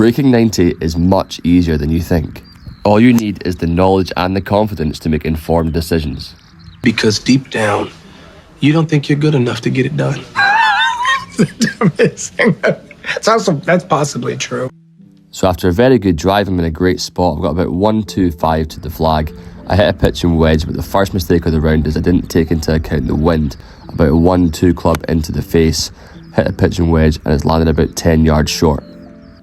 Breaking 90 is much easier than you think. All you need is the knowledge and the confidence to make informed decisions. Because deep down, you don't think you're good enough to get it done. The dumbest thing. That's possibly true. So after a very good drive, I'm in a great spot. I've got about 1-2-5 to the flag. I hit a pitch and wedge, but the first mistake of the round is I didn't take into account the wind. About a 1-2 club into the face, hit a pitch and wedge, and it's landed about 10 yards short.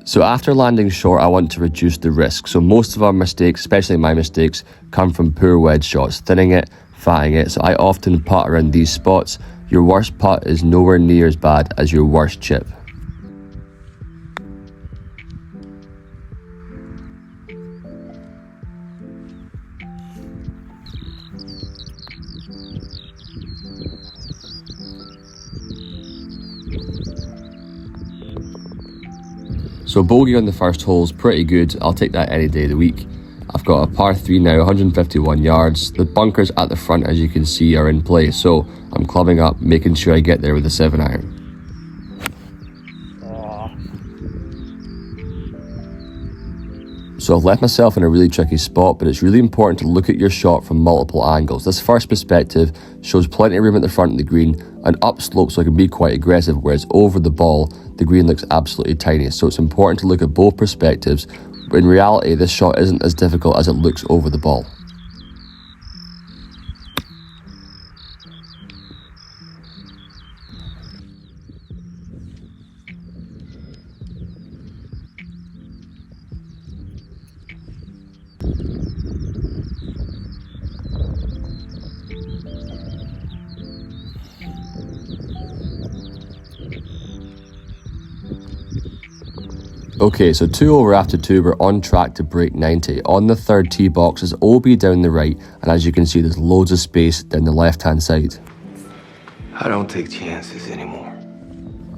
So after landing short, I want to reduce the risk. So most of our mistakes, especially my mistakes, come from poor wedge shots, thinning it, fatting it. So I often putt around these spots. Your worst putt is nowhere near as bad as your worst chip. So bogey on the first hole is pretty good. I'll take that any day of the week. I've got a par 3 now, 151 yards. The bunkers at the front, as you can see, are in play. So I'm clubbing up, making sure I get there with a 7-iron. So I've left myself in a really tricky spot, but it's really important to look at your shot from multiple angles. This first perspective shows plenty of room at the front of the green and upslope, so I can be quite aggressive, whereas over the ball, the green looks absolutely tiny. So it's important to look at both perspectives. But in reality, this shot isn't as difficult as it looks over the ball. Okay, so 2 over after 2, we're on track to break 90. On the third tee box is OB down the right, and as you can see, there's loads of space down the left-hand side. I don't take chances anymore.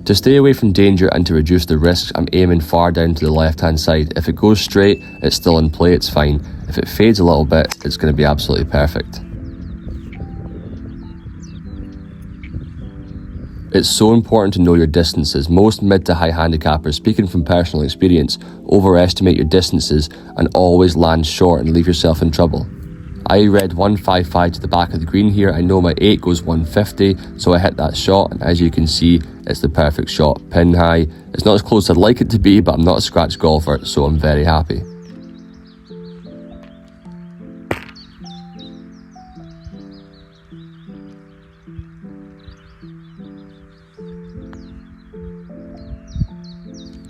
To stay away from danger and to reduce the risks, I'm aiming far down to the left-hand side. If it goes straight, it's still in play, it's fine. If it fades a little bit, it's going to be absolutely perfect. It's so important to know your distances. Most mid to high handicappers, speaking from personal experience, overestimate your distances and always land short and leave yourself in trouble. I read 155 to the back of the green here. I know my 8 goes 150, so I hit that shot, and as you can see, it's the perfect shot, pin high. It's not as close as I'd like it to be, but I'm not a scratch golfer, so I'm very happy.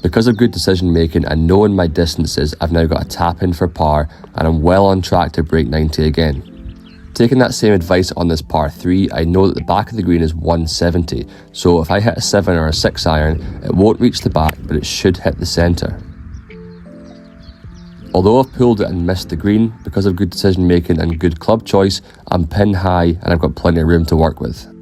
Because of good decision making and knowing my distances, I've now got a tap in for par and I'm well on track to break 90 again. Taking that same advice on this par 3, I know that the back of the green is 170, so if I hit a 7 or a 6 iron, it won't reach the back, but it should hit the centre. Although I've pulled it and missed the green, because of good decision making and good club choice, I'm pin high and I've got plenty of room to work with.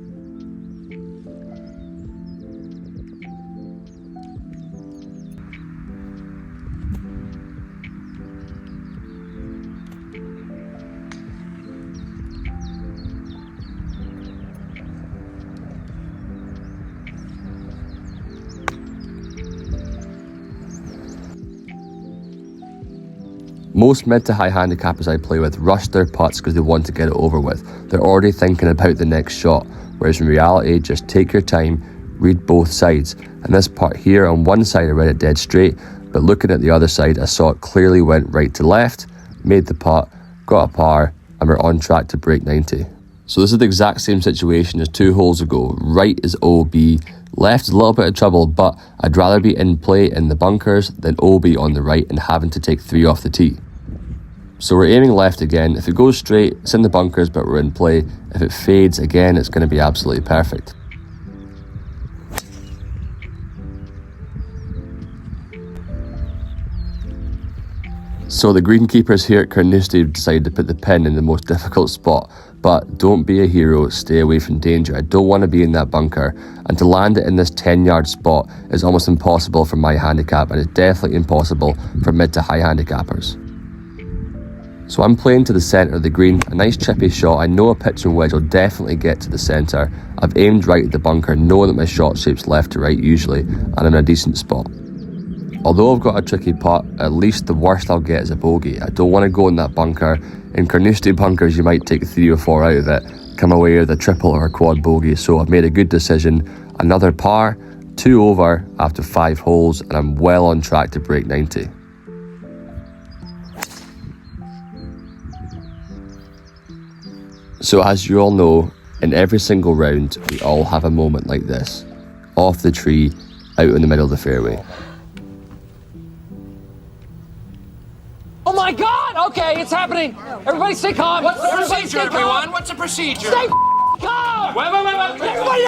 Most mid to high handicappers I play with rush their putts because they want to get it over with. They're already thinking about the next shot, whereas in reality, just take your time, read both sides. And this putt here, on one side I read it dead straight, but looking at the other side, I saw it clearly went right to left, made the putt, got a par, and we're on track to break 90. So this is the exact same situation as 2 holes ago. Right is OB, left is a little bit of trouble, but I'd rather be in play in the bunkers than OB on the right and having to take 3 off the tee. So we're aiming left again. If it goes straight, it's in the bunkers, but we're in play. If it fades again, it's going to be absolutely perfect. So the greenkeepers here at Carnoustie decided to put the pin in the most difficult spot, but don't be a hero, stay away from danger. I don't want to be in that bunker, and to land it in this 10-yard spot is almost impossible for my handicap, and it's definitely impossible for mid to high handicappers. So I'm playing to the centre of the green, a nice chippy shot. I know a pitch and wedge will definitely get to the centre. I've aimed right at the bunker, knowing that my shot shape's left to right usually, and I'm in a decent spot. Although I've got a tricky putt, at least the worst I'll get is a bogey. I don't want to go in that bunker. In Carnoustie bunkers, you might take 3 or 4 out of it, come away with a triple or a quad bogey, so I've made a good decision. Another par, 2 over after 5 holes, and I'm well on track to break 90. So as you all know, in every single round, we all have a moment like this. Off the tree, out in the middle of the fairway. Oh my God! Okay, it's happening. Everybody stay calm. What's the procedure, everyone? What's the procedure? Stay calm! Wait. Everybody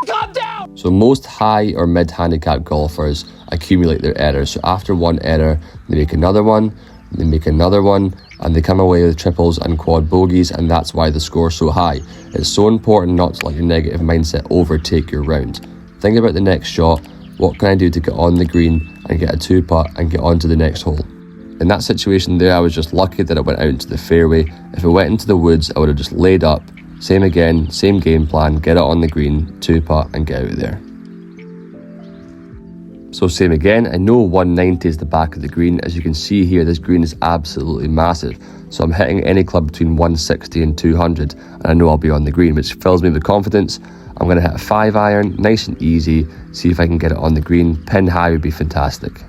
calm down! So most high or mid handicap golfers accumulate their errors. So after one error, they make another one, they make another one, and they come away with triples and quad bogeys, and that's why the score's so high. It's so important not to let your negative mindset overtake your round. Think about the next shot. What can I do to get on the green and get a 2-putt and get on to the next hole? In that situation there, I was just lucky that I went out into the fairway. If I went into the woods, I would have just laid up. Same again, same game plan, get it on the green, 2-putt and get out of there. So same again, I know 190 is the back of the green. As you can see here, this green is absolutely massive. So I'm hitting any club between 160 and 200, and I know I'll be on the green, which fills me with confidence. I'm going to hit a 5-iron, nice and easy, see if I can get it on the green. Pin high would be fantastic.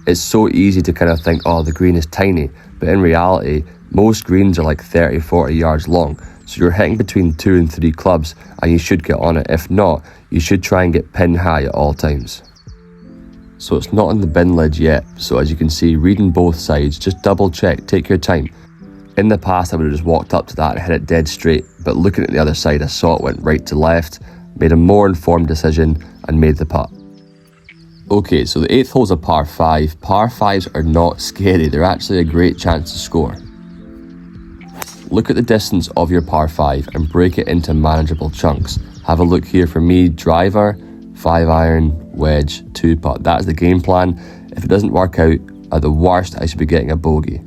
It's so easy to kind of think, oh, the green is tiny, but in reality, most greens are like 30, 40 yards long. So you're hitting between 2 and 3 clubs, and you should get on it. If not, you should try and get pin high at all times. So it's not on the bin lid yet. So as you can see, reading both sides, just double check, take your time. In the past, I would have just walked up to that and hit it dead straight, but looking at the other side, I saw it went right to left, made a more informed decision, and made the putt. Okay, so the 8th hole is a par 5. Par 5s are not scary, they're actually a great chance to score. Look at the distance of your par 5 and break it into manageable chunks. Have a look here for me, driver, 5-iron, wedge, 2-putt. That is the game plan. If it doesn't work out, at the worst, I should be getting a bogey.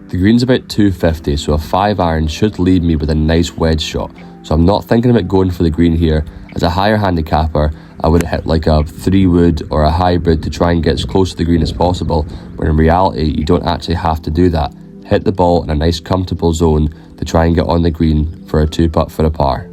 The green's about 250, so a 5-iron should leave me with a nice wedge shot. So I'm not thinking about going for the green here. As a higher handicapper, I would hit like a 3-wood or a hybrid to try and get as close to the green as possible, when in reality, you don't actually have to do that. Hit the ball in a nice comfortable zone to try and get on the green for a 2-putt for a par.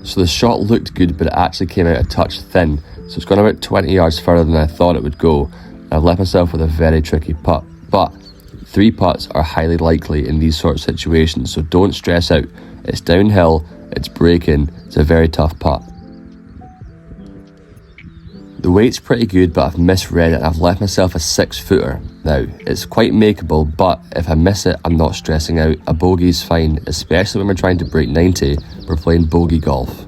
So the shot looked good, but it actually came out a touch thin. So it's gone about 20 yards further than I thought it would go. And I've left myself with a very tricky putt. But 3 putts are highly likely in these sort of situations, so don't stress out. It's downhill, it's breaking, it's a very tough putt. The weight's pretty good, but I've misread it and I've left myself a 6-footer. Now, it's quite makeable, but if I miss it, I'm not stressing out. A bogey's fine, especially when we're trying to break 90, we're playing bogey golf.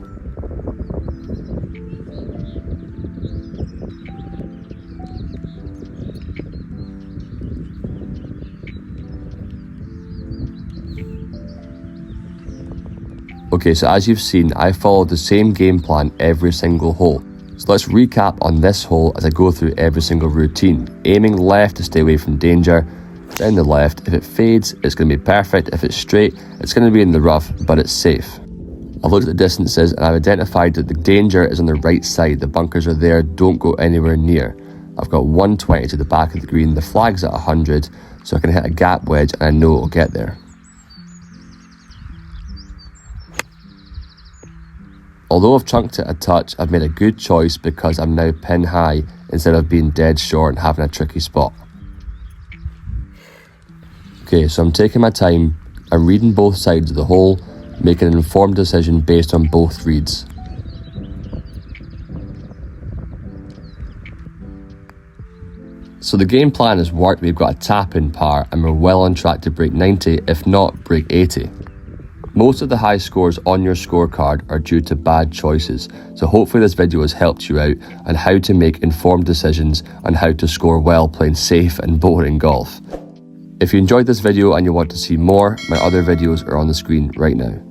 Okay, so as you've seen, I followed the same game plan every single hole. So let's recap on this hole as I go through every single routine. Aiming left to stay away from danger, down the left. If it fades, it's going to be perfect. If it's straight, it's going to be in the rough, but it's safe. I've looked at the distances and I've identified that the danger is on the right side. The bunkers are there, don't go anywhere near. I've got 120 to the back of the green, the flag's at 100, so I can hit a gap wedge and I know it'll get there. Although I've chunked it a touch, I've made a good choice because I'm now pin high instead of being dead short and having a tricky spot. Okay, so I'm taking my time, I'm reading both sides of the hole, making an informed decision based on both reads. So the game plan has worked, we've got a tap-in par and we're well on track to break 90, if not break 80. Most of the high scores on your scorecard are due to bad choices, so hopefully this video has helped you out on how to make informed decisions and how to score well playing safe and boring golf. If you enjoyed this video and you want to see more, my other videos are on the screen right now.